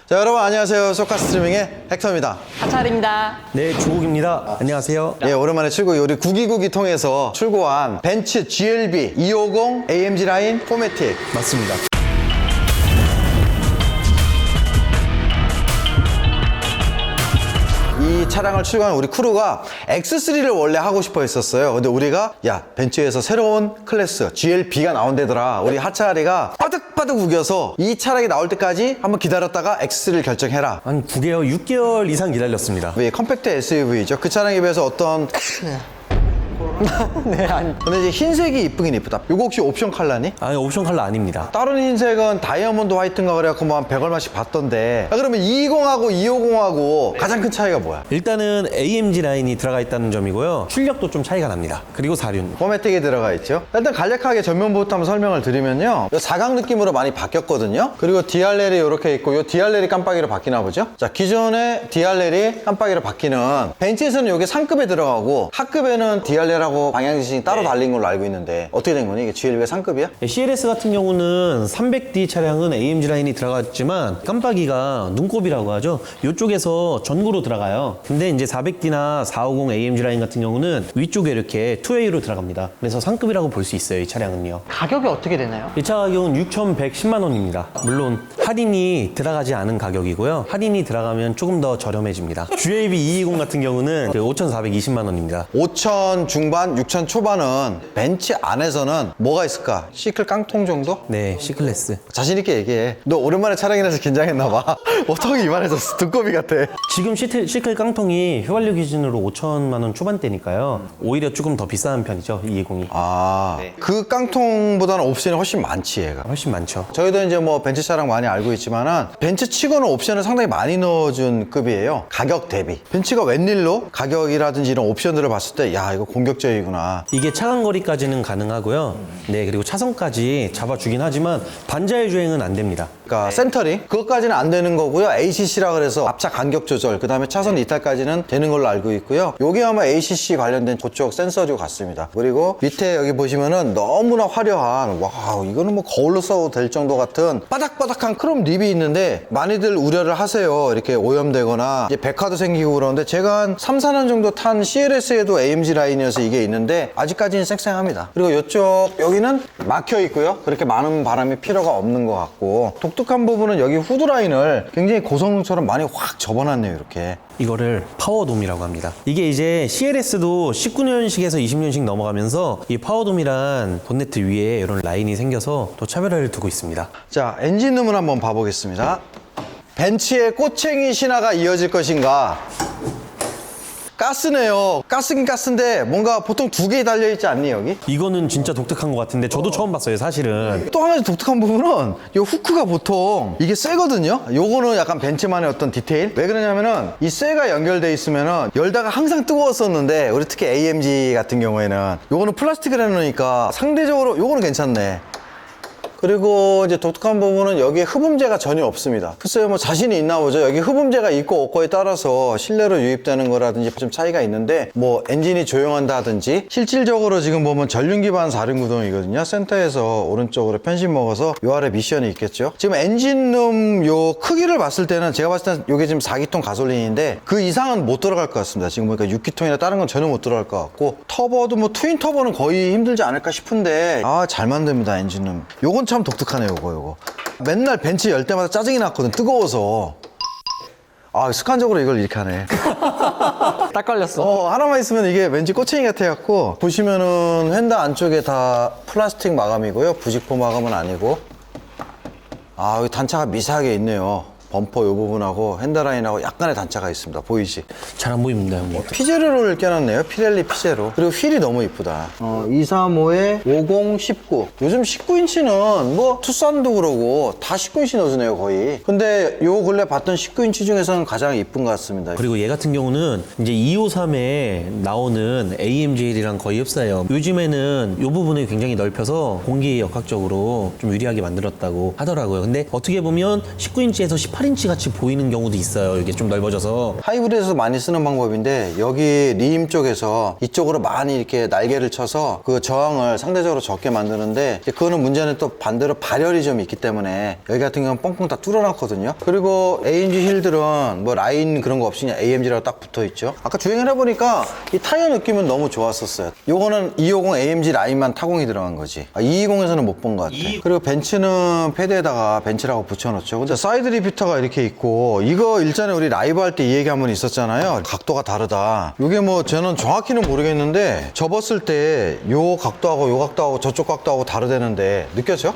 자, 여러분 안녕하세요. 소카 스트리밍의 헥터입니다. 하철입니다. 네, 조국입니다. 안녕하세요. 예, 오랜만에 출고 우리 구기구기 통해서 출고한 벤츠 GLB 250 AMG 라인 포매틱. 맞습니다. 이 차량을 출고한 우리 크루가 X3를 원래 하고 싶어 했었어요. 근데 우리가 야, 벤츠에서 새로운 클래스 GLB가 나온대더라. 우리 하차리가 빠득빠득 우겨서 이 차량이 나올 때까지 한번 기다렸다가 X3를 결정해라. 한 9개월, 6개월 이상 기다렸습니다. 왜 컴팩트 SUV죠. 그 차량에 비해서 어떤 네, 아니. 근데 이제 흰색이 이쁘긴 이쁘다. 이거 혹시 옵션 컬러니? 아니, 옵션 컬러 아닙니다. 다른 흰색은 다이아몬드 화이트인가 그래갖고 뭐 한 100얼마씩 받던데. 그러면 220하고 250하고 가장 큰 차이가 뭐야? 일단은 AMG 라인이 들어가 있다는 점이고요. 출력도 좀 차이가 납니다. 그리고 사륜. 포매틱에 들어가 있죠. 일단 간략하게 전면부터 한번 설명을 드리면요, 요 사각 느낌으로 많이 바뀌었거든요. 그리고 디알렐이 이렇게 있고, 요 디알렐이 깜빡이로 바뀌나 보죠. 자, 기존의 디알렐이 깜빡이로 바뀌는, 벤츠에서는 이게 상급에 들어가고 하급에는 디알렐하고 방향지시이 따로 달린 걸로 알고 있는데 어떻게 된 거니? 이게 GLB의 상급이야? CLS 같은 경우는 300D 차량은 AMG 라인이 들어갔지만 깜빡이가 눈곱이라고 하죠. 이쪽에서 전구로 들어가요. 근데 이제 400D나 450 AMG 라인 같은 경우는 위쪽에 이렇게 투웨이로 들어갑니다. 그래서 상급이라고 볼 수 있어요, 이 차량은요. 가격이 어떻게 되나요? 이 차 가격은 6,110만 원입니다. 물론 할인이 들어가지 않은 가격이고요. 할인이 들어가면 조금 더 저렴해집니다. GLB 220 같은 경우는 5,420만 원입니다. 5천 중반, 6천 초반은 벤츠 안에서는 뭐가 있을까? 시클 깡통 정도? 네, C클래스. 자신있게 얘기해. 너 오랜만에 촬영이라서 긴장했나봐. 어떻게 이만해졌어? 두꺼비 같아. 지금 시클 깡통이 휘발유 기준으로 5천만 원 초반대니까요. 오히려 조금 더 비싼 편이죠, 220이. 아, 그 깡통보다는 옵션이 훨씬 많지, 얘가. 훨씬 많죠. 저희도 이제 뭐 벤츠 차량 많이 알고 있지만은 벤츠 치고는 옵션을 상당히 많이 넣어준 급이에요. 가격 대비. 벤츠가 웬일로 가격이라든지 이런 옵션들을 봤을 때, 야, 이거 공격적이구나. 이게 차간 거리까지는 가능하고요. 네, 그리고 차선까지 잡아주긴 하지만 반자율 주행은 안 됩니다. 그러니까 센터링 그것까지는 안 되는 거고요. ACC라 그래서 앞차 간격 조절, 그 다음에 차선 이탈까지는 되는 걸로 알고 있고요. 요게 아마 ACC 관련된 그쪽 센서류 같습니다. 그리고 밑에 여기 보시면은 너무나 화려한, 와, 이거는 뭐 거울로 써도 될 정도 같은 바닥바닥한 크롬 립이 있는데, 많이들 우려를 하세요. 이렇게 오염되거나 이제 백화도 생기고 그러는데, 제가 한 3, 4년 정도 탄 CLS에도 AMG 라인이어서 이게 있는데 아직까지는 쌩쌩합니다. 그리고 이쪽 여기는 막혀 있고요. 그렇게 많은 바람이 필요가 없는 것 같고, 독특한 부분은 여기 후드 라인을 굉장히 고성능처럼 많이 확 접어놨네요. 이렇게. 이거를 파워돔이라고 합니다. 이게 이제 CLS도 19년식에서 20년식 넘어가면서 이 파워돔이란 본네트 위에 이런 라인이 생겨서 또 차별화를 두고 있습니다. 자, 엔진룸을 한번 봐보겠습니다. 벤츠의 꼬챙이 신화가 이어질 것인가? 가스네요. 가스긴 가스인데 뭔가 보통 두 개 달려있지 않니, 여기? 이거는 진짜 독특한 것 같은데 저도 처음 봤어요, 사실은. 또 한 가지 독특한 부분은 이 후크가 보통 이게 쇠거든요. 요거는 약간 벤츠만의 어떤 디테일. 왜 그러냐면은 이 쇠가 연결돼 있으면은 열다가 항상 뜨거웠었는데, 우리 특히 AMG 같은 경우에는 요거는 플라스틱을 해놓으니까 상대적으로 요거는 괜찮네. 그리고 이제 독특한 부분은 여기에 흡음재가 전혀 없습니다. 글쎄요, 뭐 자신이 있나 보죠. 여기 흡음재가 있고 없고에 따라서 실내로 유입되는 거라든지 좀 차이가 있는데, 뭐 엔진이 조용한다든지, 실질적으로 지금 보면 전륜 기반 4륜구동이거든요. 센터에서 오른쪽으로 편심 먹어서 요 아래 미션이 있겠죠. 지금 엔진룸 요 크기를 봤을 때는 제가 봤을 땐 요게 지금 4기통 가솔린인데 그 이상은 못 들어갈 것 같습니다. 지금 보니까 6기통이나 다른 건 전혀 못 들어갈 것 같고, 터보도 뭐 트윈 터보는 거의 힘들지 않을까 싶은데, 아, 잘 만듭니다, 엔진룸. 요건 참 독특하네요, 요거. 맨날 벤츠 열 때마다 짜증이 났거든, 뜨거워서. 아, 습관적으로 이걸 이렇게 하네. 딱 걸렸어. 하나만 있으면 이게 왠지 꼬챙이 같아갖고. 보시면은 휀다 안쪽에 다 플라스틱 마감이고요. 부직포 마감은 아니고. 아, 여기 단차가 미세하게 있네요. 범퍼 요 부분하고 핸들라인하고 약간의 단차가 있습니다. 보이지? 잘 안 보입니다, 형님. 피제로를 껴놨네요. 피렐리 피제로. 그리고 휠이 너무 이쁘다. 235에 50, 19. 요즘 19인치는 뭐 투싼도 그러고 다 19인치 넣어주네요, 거의. 근데 요 근래 봤던 19인치 중에서는 가장 이쁜 것 같습니다. 그리고 얘 같은 경우는 이제 253에 나오는 AMGL이랑 거의 흡사해요. 요즘에는 이 부분을 굉장히 넓혀서 공기 역학적으로 좀 유리하게 만들었다고 하더라고요. 근데 어떻게 보면 19인치에서 18 8인치 같이 보이는 경우도 있어요. 이게 좀 넓어져서. 하이브리드에서 많이 쓰는 방법인데 여기 림 쪽에서 이쪽으로 많이 이렇게 날개를 쳐서 그 저항을 상대적으로 적게 만드는데 이제 그거는 문제는 또 반대로 발열이 좀 있기 때문에 여기 같은 경우는 뻥뻥 다 뚫어놨거든요. 그리고 AMG 힐들은 뭐 라인 그런 거 없이 그냥 AMG라고 딱 붙어있죠. 아까 주행을 해보니까 이 타이어 느낌은 너무 좋았었어요. 요거는 250 AMG 라인만 타공이 들어간 거지. 220에서는 못 본 것 같아. 그리고 벤츠는 패드에다가 벤츠라고 붙여놓죠. 근데 사이드 리피터가 이렇게 있고 이거 일전에 우리 라이브 할 때 이 얘기 한번 있었잖아요. 각도가 다르다. 이게 뭐 저는 정확히는 모르겠는데 접었을 때 요 각도하고 요 각도하고 저쪽 각도하고 다르다는데 느껴져?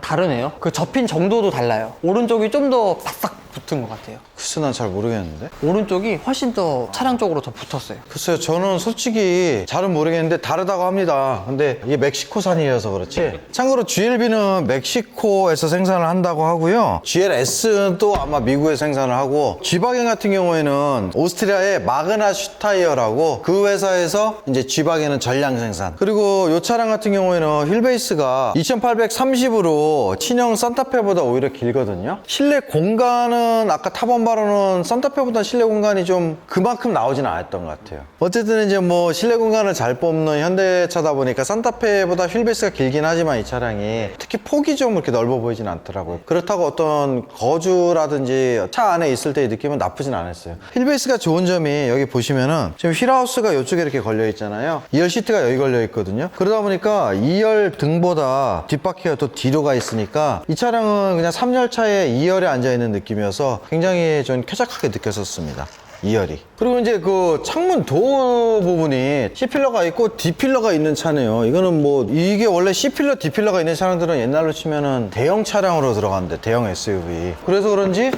다르네요. 그 접힌 정도도 달라요. 오른쪽이 좀 더 바싹 붙은 것 같아요. 글쎄 난 잘 모르겠는데. 오른쪽이 훨씬 더 차량 쪽으로 더 붙었어요. 글쎄요, 저는 솔직히 잘은 모르겠는데 다르다고 합니다. 근데 이게 멕시코산이어서 그렇지. 참고로 GLB는 멕시코에서 생산을 한다고 하고요. GLS도 아마 미국에 생산을 하고, G바겐 같은 경우에는 오스트리아의 마그나 슈타이어라고 그 회사에서 이제 G바겐은 전량 생산. 그리고 이 차량 같은 경우에는 휠베이스가 2830으로 친형 산타페보다 오히려 길거든요. 실내 공간은 아까 타본 바로는 산타페보다 실내 공간이 좀 그만큼 나오지는 않았던 것 같아요. 어쨌든 이제 뭐 실내 공간을 잘 뽑는 현대차다 보니까 산타페보다 휠베이스가 길긴 하지만 이 차량이 특히 폭이 좀 이렇게 넓어 보이진 않더라고요. 그렇다고 어떤 거주라든지 차 안에 있을 때의 느낌은 나쁘진 않았어요. 휠베이스가 좋은 점이 여기 보시면은 지금 휠하우스가 이쪽에 이렇게 걸려 있잖아요. 2열 시트가 여기 걸려 있거든요. 그러다 보니까 2열 등보다 뒷바퀴가 더 뒤로 가 있으니까 이 차량은 그냥 3열차에 2열에 앉아 있는 느낌이어서 굉장히 좀 쾌적하게 느꼈었습니다. 2열이. 그리고 이제 그 창문 도어 부분이 C필러가 있고 D필러가 있는 차네요. 이거는 뭐 이게 원래 C필러, D필러가 있는 차량들은 옛날로 치면은 대형 차량으로 들어간대. 대형 SUV. 그래서 그런지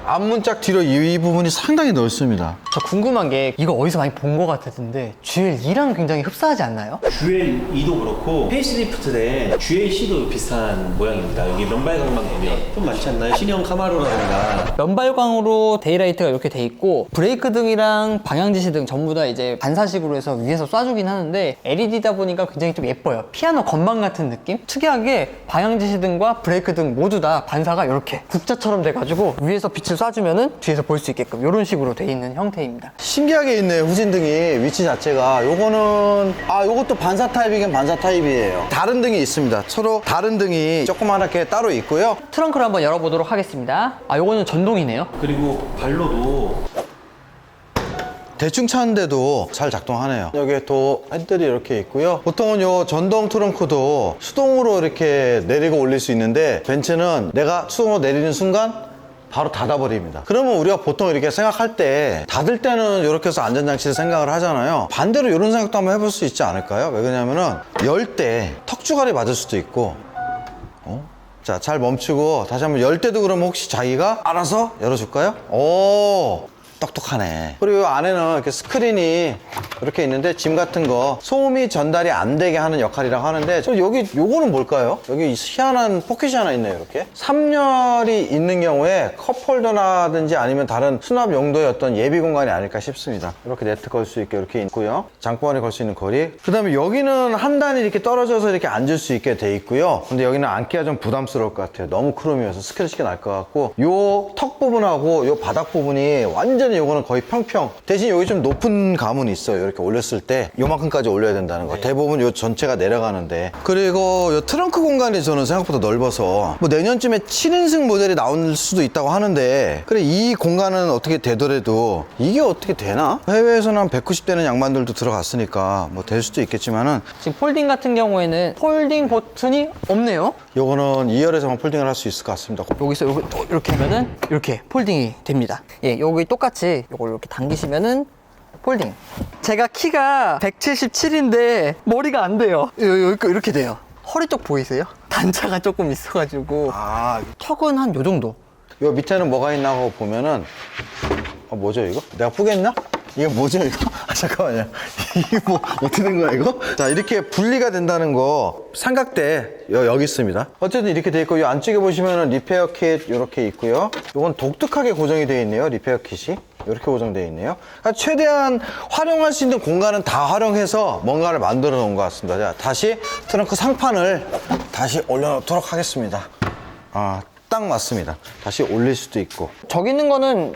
앞문짝 뒤로 이 부분이 상당히 넓습니다. 저 궁금한 게 이거 어디서 많이 본 것 같았는데 GL2랑 굉장히 흡사하지 않나요? GL2도 그렇고 페이스리프트 된 GLC도 비슷한 모양입니다. 여기 면발광만 보면 좀 많지 않나요? 신형 카마로라든가. 면발광으로 데이라이트가 이렇게 돼 있고 브레이크 등이랑 방향 지시 등 전부 다 이제 반사식으로 해서 위에서 쏴주긴 하는데 LED다 보니까 굉장히 좀 예뻐요. 피아노 건반 같은 느낌? 특이하게 방향 지시 등과 브레이크 등 모두 다 반사가 이렇게 국자처럼 돼가지고 위에서 빛을 쏴주면은 뒤에서 볼 수 있게끔 이런 식으로 돼 있는 형태입니다. 신기하게 있네, 후진등이. 위치 자체가. 요거는, 요것도 반사 타입이긴 반사 타입이에요. 다른 등이 있습니다. 서로 다른 등이 조그맣게 따로 있고요. 트렁크를 한번 열어보도록 하겠습니다. 요거는 전동이네요. 그리고 발로도 대충 차는데도 잘 작동하네요. 여기에 또 핸들이 이렇게 있고요. 보통은 요 전동 트렁크도 수동으로 이렇게 내리고 올릴 수 있는데 벤츠는 내가 수동으로 내리는 순간 바로 닫아버립니다. 그러면 우리가 보통 이렇게 생각할 때 닫을 때는 이렇게 해서 안전장치를 생각을 하잖아요. 반대로 이런 생각도 한번 해볼 수 있지 않을까요? 왜 그러냐면은 열 때 턱주갈이 맞을 수도 있고 자, 잘 멈추고 다시 한번 열 때도 그러면 혹시 자기가 알아서 열어줄까요? 오, 똑똑하네. 그리고 이 안에는 이렇게 스크린이 이렇게 있는데 짐 같은 거 소음이 전달이 안 되게 하는 역할이라고 하는데 여기 요거는 뭘까요? 여기 희한한 포켓이 하나 있네요. 이렇게 3열이 있는 경우에 컵홀더라든지 아니면 다른 수납 용도의 어떤 예비 공간이 아닐까 싶습니다. 이렇게 네트 걸 수 있게 이렇게 있고요. 장보안에 걸 수 있는 거리. 그 다음에 여기는 한 단이 이렇게 떨어져서 이렇게 앉을 수 있게 돼 있고요. 근데 여기는 앉기가 좀 부담스러울 것 같아요. 너무 크롬이어서 스크래치가 날 것 같고 요 턱 부분하고 요 바닥 부분이 완전히 요거는 거의 평평. 대신 여기 좀 높은 감은 있어요. 이렇게 올렸을 때 요만큼까지 올려야 된다는 거. 대부분 요 전체가 내려가는데. 그리고 요 트렁크 공간이 저는 생각보다 넓어서 뭐 내년쯤에 7인승 모델이 나올 수도 있다고 하는데 그래 이 공간은 어떻게 되더라도 이게 어떻게 되나? 해외에서는 한 190대는 양반들도 들어갔으니까 뭐 될 수도 있겠지만은 지금 폴딩 같은 경우에는 폴딩 버튼이 없네요. 요거는 2열에서만 폴딩을 할 수 있을 것 같습니다. 여기서 이렇게 하면은 이렇게 폴딩이 됩니다. 예, 여기 똑같이 이걸 이렇게 당기시면은 폴딩. 제가 키가 177인데 머리가 안 돼요. 이렇게 돼요. 허리 쪽 보이세요? 단차가 조금 있어가지고 턱은 한 요 정도. 요 밑에는 뭐가 있나 보면은 뭐죠 이거? 내가 푸겠나? 이거 뭐죠 이거? 잠깐만요. 이게 뭐 어떻게 된 거야 이거? 자, 이렇게 분리가 된다는 거 삼각대 여기 있습니다. 어쨌든 이렇게 돼 있고 이 안쪽에 보시면은 리페어 킷 이렇게 있고요. 이건 독특하게 고정이 되어 있네요. 리페어 킷이 이렇게 고정되어 있네요. 그러니까 최대한 활용할 수 있는 공간은 다 활용해서 뭔가를 만들어 놓은 것 같습니다. 자, 다시 트렁크 상판을 다시 올려놓도록 하겠습니다. 딱 딱 맞습니다. 다시 올릴 수도 있고. 저기 있는 거는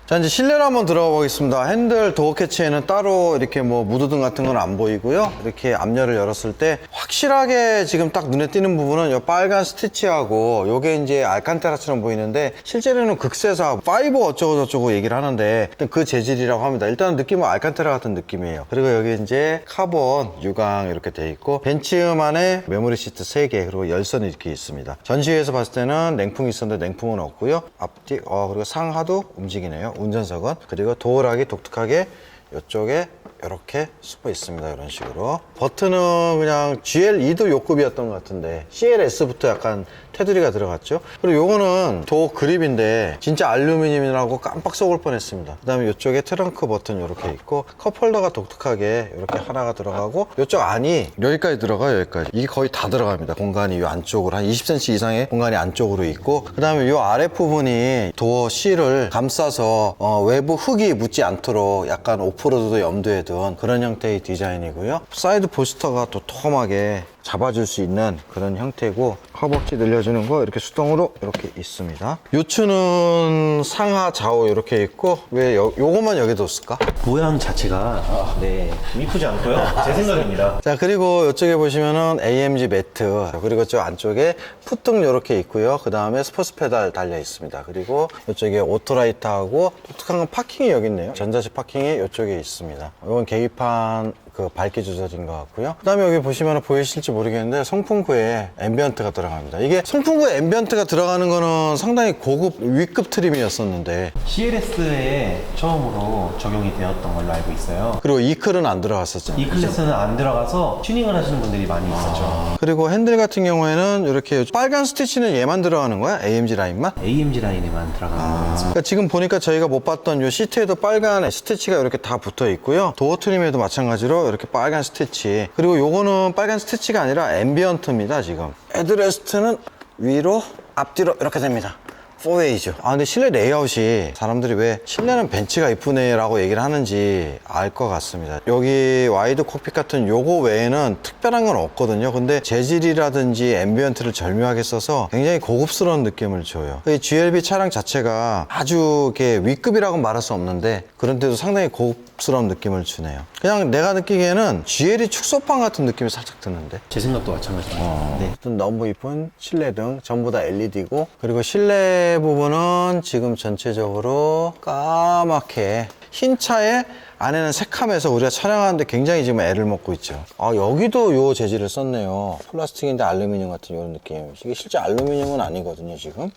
자, 이제 실내로 한번 들어가 보겠습니다. 핸들 도어 캐치에는 따로 이렇게 뭐 무드등 같은 건 안 보이고요. 이렇게 앞열을 열었을 때 확실하게 지금 딱 눈에 띄는 부분은 이 빨간 스티치하고 요게 이제 알칸테라처럼 보이는데 실제로는 극세사 5 어쩌고저쩌고 얘기를 하는데 일단 그 재질이라고 합니다. 일단 느낌은 알칸테라 같은 느낌이에요. 그리고 여기 이제 카본 유광 이렇게 돼 있고 벤츠만의 메모리 시트 3개 그리고 열선이 이렇게 있습니다. 전시회에서 봤을 때는 냉풍이 있었는데 냉풍은 없고요. 앞뒤 그리고 상하도 움직이네요. 운전석은. 그리고 도어락이 독특하게 이쪽에 이렇게 숨어 있습니다. 이런 식으로. 버튼은 그냥 GL2도 요급이었던 것 같은데 CLS부터 약간 테두리가 들어갔죠. 그리고 요거는 도어 그립인데 진짜 알루미늄이라고 깜빡 속을 뻔했습니다. 그 다음에 이쪽에 트렁크 버튼 이렇게 있고 컵홀더가 독특하게 이렇게 하나가 들어가고 이쪽 안이 여기까지 들어가요. 여기까지. 이게 거의 다 들어갑니다. 공간이 이 안쪽으로 한 20cm 이상의 공간이 안쪽으로 있고 그 다음에 이 아랫부분이 도어 실을 감싸서 외부 흙이 묻지 않도록 약간 오프로드도 염두에 둔 그런 형태의 디자인이고요. 사이드 보스터가 도톰하게 잡아줄 수 있는 그런 형태고 허벅지 늘려주는 거 이렇게 수동으로 이렇게 있습니다. 요추는 상하 좌우 이렇게 있고 왜 요것만 여기 뒀을까? 모양 자체가 네, 이쁘지 않고요. 제 생각입니다. 자, 그리고 이쪽에 보시면은 AMG 매트 그리고 저 안쪽에 풋등 이렇게 있고요. 그 다음에 스포츠 페달 달려 있습니다. 그리고 이쪽에 오토라이트하고 독특한 건 파킹이 여기 있네요. 전자식 파킹이 이쪽에 있습니다. 이건 계기판 그 밝기 조절인 것 같고요. 그 다음에 여기 보시면 보이실지 모르겠는데 송풍구에 앰비언트가 들어갑니다. 이게 송풍구에 앰비언트가 들어가는 거는 상당히 고급 위급 트림이었었는데 CLS에 처음으로 적용이 되었던 걸로 알고 있어요. 그리고 이클은 안 들어갔었죠. 이 클래스는 안 들어가서 튜닝을 하시는 분들이 많이 있었죠. 그리고 핸들 같은 경우에는 이렇게 빨간 스티치는 얘만 들어가는 거야? AMG 라인만? AMG 라인에만 들어가는 거였습니다. 그러니까 지금 보니까 저희가 못 봤던 이 시트에도 빨간 스티치가 이렇게 다 붙어 있고요. 도어 트림에도 마찬가지로 이렇게 빨간 스티치. 그리고 요거는 빨간 스티치가 아니라 앰비언트입니다, 지금. 헤드레스트는 위로, 앞뒤로 이렇게 됩니다. 4웨이죠. 근데 실내 레이아웃이 사람들이 왜 실내는 벤츠가 이쁘네 라고 얘기를 하는지 알 것 같습니다. 여기 와이드 콕핏 같은 요거 외에는 특별한 건 없거든요. 근데 재질이라든지 앰비언트를 절묘하게 써서 굉장히 고급스러운 느낌을 줘요. 이 GLB 차량 자체가 아주 이렇게 위급이라고 말할 수 없는데 그런데도 상당히 고급스러운 느낌을 주네요. 그냥 내가 느끼기에는 GLE 축소판 같은 느낌이 살짝 드는데 제 생각도 마찬가지입니다. 네. 너무 이쁜 실내등 전부 다 LED고 그리고 실내 부분은 지금 전체적으로 까맣게 흰 차에 안에는 새카매서 우리가 촬영하는데 굉장히 지금 애를 먹고 있죠. 여기도 요 재질을 썼네요. 플라스틱인데 알루미늄 같은 이런 느낌. 이게 실제 알루미늄은 아니거든요, 지금.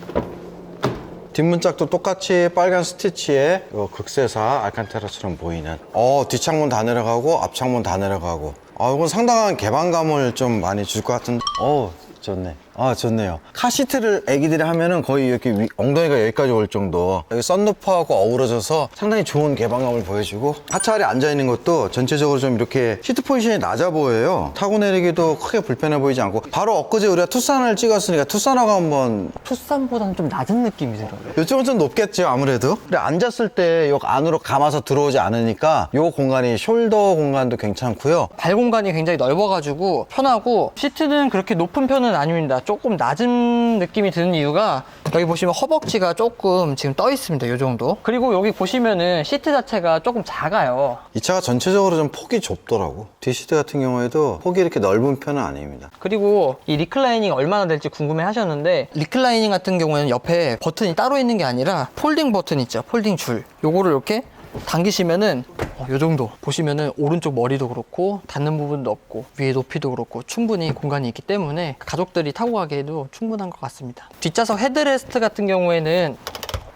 뒷문짝도 똑같이 빨간 스티치에 극세사 알칸테라처럼 보이는 뒷창문 다 내려가고 앞창문 다 내려가고 이건 상당한 개방감을 좀 많이 줄 것 같은 좋네. 좋네요. 카시트를 애기들이 하면은 거의 이렇게 엉덩이가 여기까지 올 정도. 여기 썬루프하고 어우러져서 상당히 좋은 개방감을 보여주고 하차 아래 앉아있는 것도 전체적으로 좀 이렇게 시트 포지션이 낮아 보여요. 타고 내리기도 크게 불편해 보이지 않고 바로 엊그제 우리가 투싼을 찍었으니까 투싼하고 한번 투싼보다는 좀 낮은 느낌이 들어요. 이쪽은 좀 높겠죠 아무래도. 근데 앉았을 때 요 안으로 감아서 들어오지 않으니까 요 공간이 숄더 공간도 괜찮고요. 발 공간이 굉장히 넓어가지고 편하고 시트는 그렇게 높은 편은 아닙니다. 조금 낮은 느낌이 드는 이유가 여기 보시면 허벅지가 조금 지금 떠 있습니다. 이 정도. 그리고 여기 보시면은 시트 자체가 조금 작아요. 이 차가 전체적으로 좀 폭이 좁더라고. 뒷시트 같은 경우에도 폭이 이렇게 넓은 편은 아닙니다. 그리고 이 리클라이닝 얼마나 될지 궁금해 하셨는데 리클라이닝 같은 경우에는 옆에 버튼이 따로 있는 게 아니라 폴딩 버튼 있죠. 폴딩 줄. 요거를 이렇게 당기시면은 요 정도 보시면은 오른쪽 머리도 그렇고 닿는 부분도 없고 위에 높이도 그렇고 충분히 공간이 있기 때문에 가족들이 타고 가기에도 충분한 것 같습니다. 뒷좌석 헤드레스트 같은 경우에는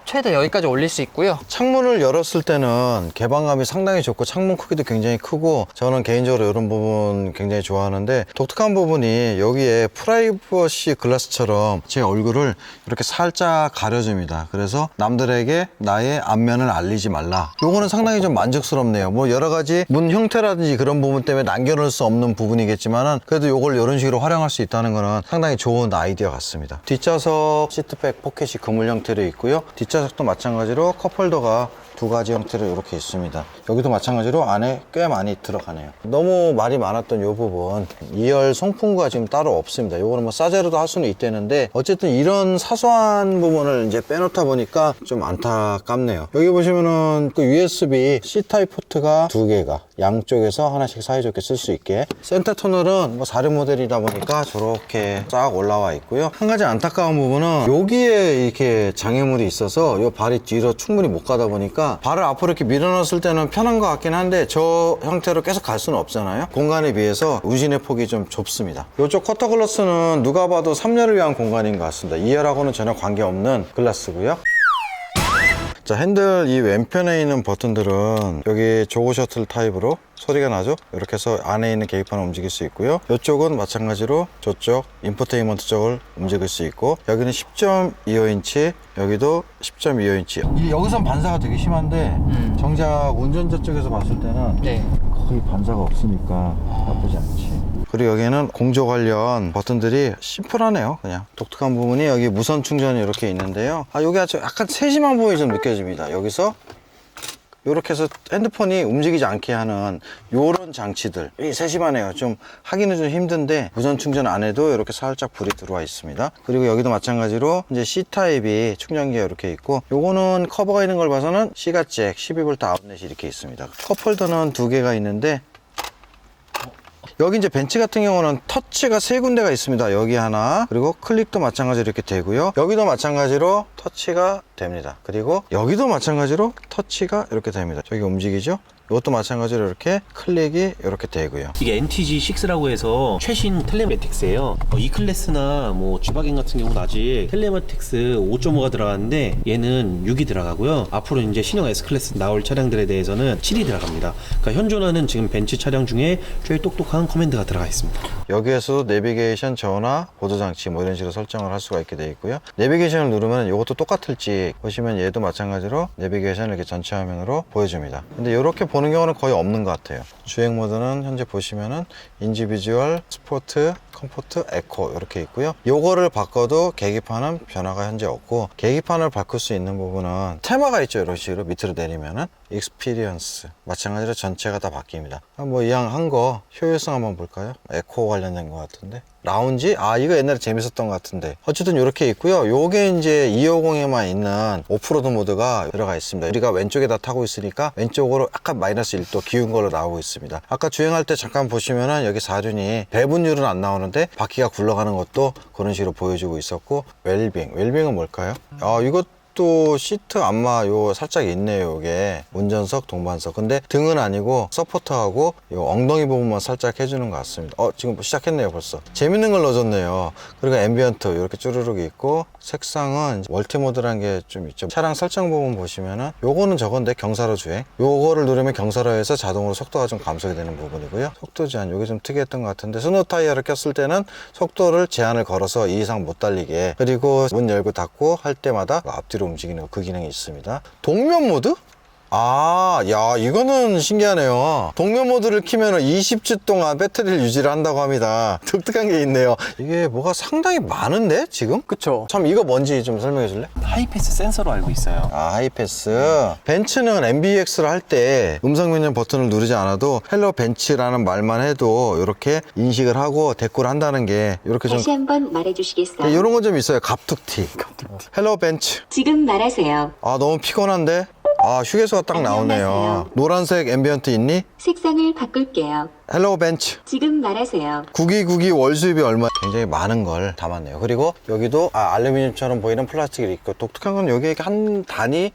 최대 여기까지 올릴 수 있고요. 창문을 열었을 때는 개방감이 상당히 좋고 창문 크기도 굉장히 크고 저는 개인적으로 이런 부분 굉장히 좋아하는데 독특한 부분이 여기에 프라이버시 글라스처럼 제 얼굴을 이렇게 살짝 가려줍니다. 그래서 남들에게 나의 안면을 알리지 말라. 요거는 상당히 좀 만족스럽네요. 뭐 여러 가지 문 형태라든지 그런 부분 때문에 남겨놓을 수 없는 부분이겠지만은 그래도 요걸 이런 식으로 활용할 수 있다는 거는 상당히 좋은 아이디어 같습니다. 뒷좌석 시트백 포켓이 그물 형태로 있고요. 뒷좌석도 마찬가지로 컵홀더가 두 가지 형태로 이렇게 있습니다. 여기도 마찬가지로 안에 꽤 많이 들어가네요. 너무 말이 많았던 이 부분 2열 송풍구가 지금 따로 없습니다. 이거는 뭐 싸제로도 할 수는 있다는데 어쨌든 이런 사소한 부분을 이제 빼놓다 보니까 좀 안타깝네요. 여기 보시면은 그 USB C타입 포트가 두 개가 양쪽에서 하나씩 사이좋게 쓸 수 있게, 센터 터널은 뭐 4륜 모델이다 보니까 저렇게 쫙 올라와 있고요. 한 가지 안타까운 부분은 여기에 이렇게 장애물이 있어서 이 발이 뒤로 충분히 못 가다 보니까 발을 앞으로 이렇게 밀어넣었을 때는 편한 것 같긴 한데 저 형태로 계속 갈 수는 없잖아요. 공간에 비해서 우진의 폭이 좀 좁습니다. 이쪽 쿼터 글라스는 누가 봐도 3열을 위한 공간인 것 같습니다. 2열하고는 전혀 관계없는 글라스고요. 자, 핸들 이 왼편에 있는 버튼들은 여기 조거 셔틀 타입으로 소리가 나죠? 이렇게 해서 안에 있는 계기판을 움직일 수 있고요. 이쪽은 마찬가지로 저쪽 인포테인먼트 쪽을 움직일 수 있고, 여기는 10.25인치, 여기도 10.25인치. 여기선 반사가 되게 심한데 정작 운전자 쪽에서 봤을 때는 네. 거의 반사가 없으니까 나쁘지 않지. 그리고 여기는 공조 관련 버튼들이 심플하네요. 그냥 독특한 부분이 여기 무선 충전이 이렇게 있는데요. 여기 아주 약간 세심한 부분이 좀 느껴집니다. 여기서 이렇게 해서 핸드폰이 움직이지 않게 하는 요런 장치들, 이 세심하네요. 좀 하기는 좀 힘든데 무선 충전 안에도 이렇게 살짝 불이 들어와 있습니다. 그리고 여기도 마찬가지로 이제 C타입이 충전기가 이렇게 있고, 요거는 커버가 있는 걸 봐서는 C가 잭 12V 아웃렛이 이렇게 있습니다. 컵홀더는 두 개가 있는데, 여기 이제 벤츠 같은 경우는 터치가 세 군데가 있습니다. 여기 하나, 그리고 클릭도 마찬가지로 이렇게 되고요. 여기도 마찬가지로 터치가 됩니다. 그리고 여기도 마찬가지로 터치가 이렇게 됩니다. 저기 움직이죠? 이것도 마찬가지로 이렇게 클릭이 이렇게 되고요. 이게 NTG6라고 해서 최신 텔레매틱스예요. E 클래스나 뭐 G바겐 같은 경우는 아직 텔레매틱스 5.5가 들어가는데 얘는 6이 들어가고요. 앞으로 이제 신형 S 클래스 나올 차량들에 대해서는 7이 들어갑니다. 그러니까 현존하는 지금 벤츠 차량 중에 제일 똑똑한 커맨드가 들어가 있습니다. 여기에서도 내비게이션, 전화, 보조 장치 뭐 이런 식으로 설정을 할 수가 있게 되어 있고요. 내비게이션을 누르면 이것도 똑같을지 보시면 얘도 마찬가지로 내비게이션을 이렇게 전체 화면으로 보여줍니다. 근데 이렇게 보는 경우는 거의 없는 것 같아요. 주행 모드는 현재 보시면은 인디비주얼, 스포트, 컴포트, 에코 이렇게 있고요. 요거를 바꿔도 계기판은 변화가 현재 없고, 계기판을 바꿀 수 있는 부분은 테마가 있죠. 이런 식으로 밑으로 내리면은 익스피리언스 마찬가지로 전체가 다 바뀝니다. 뭐 이왕 한 거 효율성 한번 볼까요? 에코 관련된 것 같은데, 라운지? 이거 옛날에 재밌었던 것 같은데. 어쨌든 이렇게 있고요. 요게 이제 250에만 있는 오프로드 모드가 들어가 있습니다. 우리가 왼쪽에다 타고 있으니까 왼쪽으로 약간 마이너스 1도 기운 걸로 나오고 있습니다. 아까 주행할 때 잠깐 보시면은 여기 4륜이 배분율은 안 나오는데 바퀴가 굴러가는 것도 그런 식으로 보여주고 있었고, 웰빙은 뭘까요? 이것도 시트 안마 요 살짝 있네요. 요게 운전석, 동반석. 근데 등은 아니고 서포터하고 요 엉덩이 부분만 살짝 해주는 것 같습니다. 지금 시작했네요. 벌써 재밌는 걸 넣어줬네요. 그리고 앰비언트 이렇게 쭈르륵 있고, 색상은 멀티모드라는 게 좀 있죠. 차량 설정 부분 보시면은 요거는 저건데 경사로 주행, 요거를 누르면 경사로에서 자동으로 속도가 좀 감소가 되는 부분이고요. 속도 제한, 요게 좀 특이했던 것 같은데, 스노우 타이어를 꼈을 때는 속도를 제한을 걸어서 이 이상 못 달리게, 그리고 문 열고 닫고 할 때마다 앞뒤로 움직이는 그 기능이 있습니다. 동면 모드? 야, 이거는 신기하네요. 동면 모드를 키면 20주 동안 배터리를 유지를 한다고 합니다. 독특한 게 있네요. 이게 뭐가 상당히 많은데, 지금? 그쵸. 참, 이거 뭔지 좀 설명해 줄래? 하이패스 센서로 알고 있어요. 하이패스. 벤츠는 MBUX를 할 때 음성 면역 버튼을 누르지 않아도 헬로 벤츠라는 말만 해도 이렇게 인식을 하고 대꾸를 한다는 게 이렇게 좀, 다시 한번 말해주시겠어요? 이런 건 좀 있어요. 갑툭튀. 헬로 벤츠. 지금 말하세요. 너무 피곤한데? 휴게소가 딱 나오네요. 안녕하세요. 노란색 앰비언트 있니? 색상을 바꿀게요. 헬로 벤츠. 지금 말하세요. 9292 월 수입이 얼마? 굉장히 많은 걸 담았네요. 그리고 여기도 알루미늄처럼 보이는 플라스틱이 있고, 독특한 건 여기에 한 단이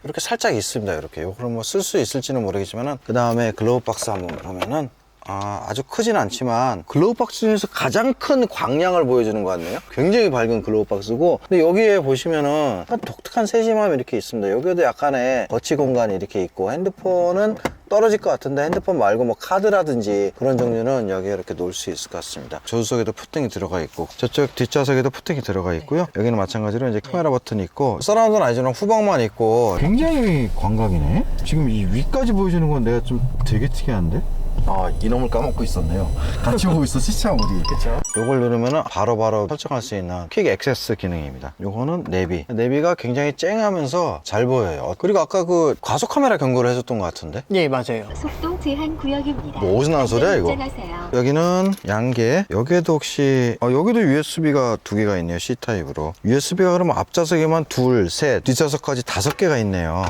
이렇게 살짝 있습니다. 이렇게. 이걸 뭐 쓸 수 있을지는 모르겠지만은, 그 다음에 글로브 박스 한번 보면은 아주 크진 않지만 글로브 박스 중에서 가장 큰 광량을 보여주는 것 같네요. 굉장히 밝은 글로브 박스고, 근데 여기에 보시면은 약간 독특한 세심함이 이렇게 있습니다. 여기에도 약간의 거치 공간이 이렇게 있고, 핸드폰은 떨어질 것 같은데 핸드폰 말고 뭐 카드라든지 그런 종류는 여기에 이렇게 놓을 수 있을 것 같습니다. 조수석에도 푸팅이 들어가 있고, 저쪽 뒷좌석에도 푸팅이 들어가 있고요. 여기는 마찬가지로 이제 카메라 버튼이 있고, 서라운드는 아니지만 후방만 있고, 굉장히 광각이네. 지금 이 위까지 보여주는 건 내가 좀 되게 특이한데? 아, 이놈을 까먹고 있었네요. 같이 보고 있었지, 참, 우리. 그쵸? 요걸 누르면 바로바로 설정할 수 있는 퀵 액세스 기능입니다. 요거는 내비. 내비가 굉장히 쨍하면서 잘 보여요. 그리고 아까 그 과속 카메라 경고를 해줬던 것 같은데? 예, 맞아요. 속도 제한 구역입니다. 뭐 어디서 나는 소리야, 이거? 운전하세요. 여기는 양계. 여기에도 혹시 여기도 USB가 2개가 있네요. C타입으로. USB가 그러면 앞좌석에만 2, 3, 뒷좌석까지 5개가 있네요.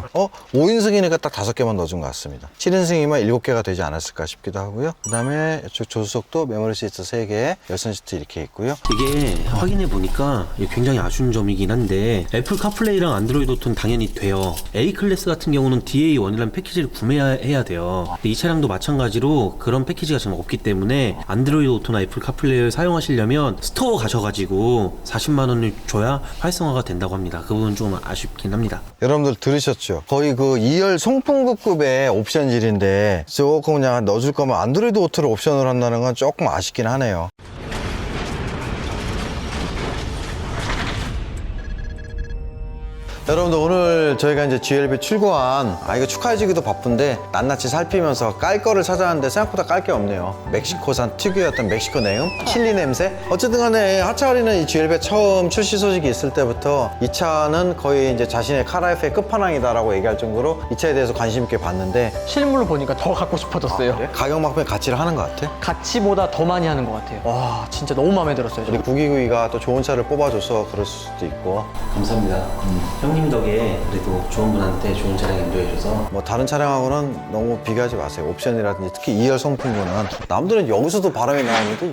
5인승이니까 딱 5개만 넣어준 것 같습니다. 7인승이면 7개가 되지 않았을까 싶기도 하고요. 그 다음에 이쪽 조수석도 메모리 시트 3개, 열선 시트 이렇게 있고요. 이게 확인해 보니까 굉장히 아쉬운 점이긴 한데 애플 카플레이랑 안드로이드 오토는 당연히 돼요. A 클래스 같은 경우는 DA1이라는 패키지를 구매해야 돼요. 근데 이 차량도 마찬가지로 그런 패키지가 지금 없기 때문에 안드로이드 오토나 애플 카플레이를 사용하시려면 스토어 가셔가지고 40만 원을 줘야 활성화가 된다고 합니다. 그 부분은 좀 아쉽긴 합니다. 여러분들 들으셨죠? 거의 그 2열 송풍급급의 옵션질인데 조금 그냥 넣어줄 거면 안드로이드 오토를 옵션으로 한다는 건 조금 아쉽긴 하네요. 여러분들 오늘 저희가 이제 GLB 출고한 이거 축하해주기도 바쁜데 낱낱이 살피면서 깔 거를 찾아왔는데 생각보다 깔 게 없네요. 멕시코산 특유의 어떤 멕시코 내음, 칠리 냄새. 어쨌든 간에 하차리는 이 GLB 처음 출시 소식이 있을 때부터 이 차는 거의 이제 자신의 카라이프의 끝판왕이다라고 얘기할 정도로 이 차에 대해서 관심 있게 봤는데 실물로 보니까 더 갖고 싶어졌어요. 가격 만큼의 가치를 하는 것 같아. 가치보다 더 많이 하는 것 같아요. 와, 진짜 너무 마음에 들었어요. 우리 999가 또 좋은 차를 뽑아줘서 그럴 수도 있고 감사합니다. 형님 덕에 그래도 좋은 분한테 좋은 차량 인도해줘서 뭐 다른 차량하고는 너무 비교하지 마세요. 옵션이라든지 특히 2열 송풍구는 남들은 여기서도 바람이 나오는데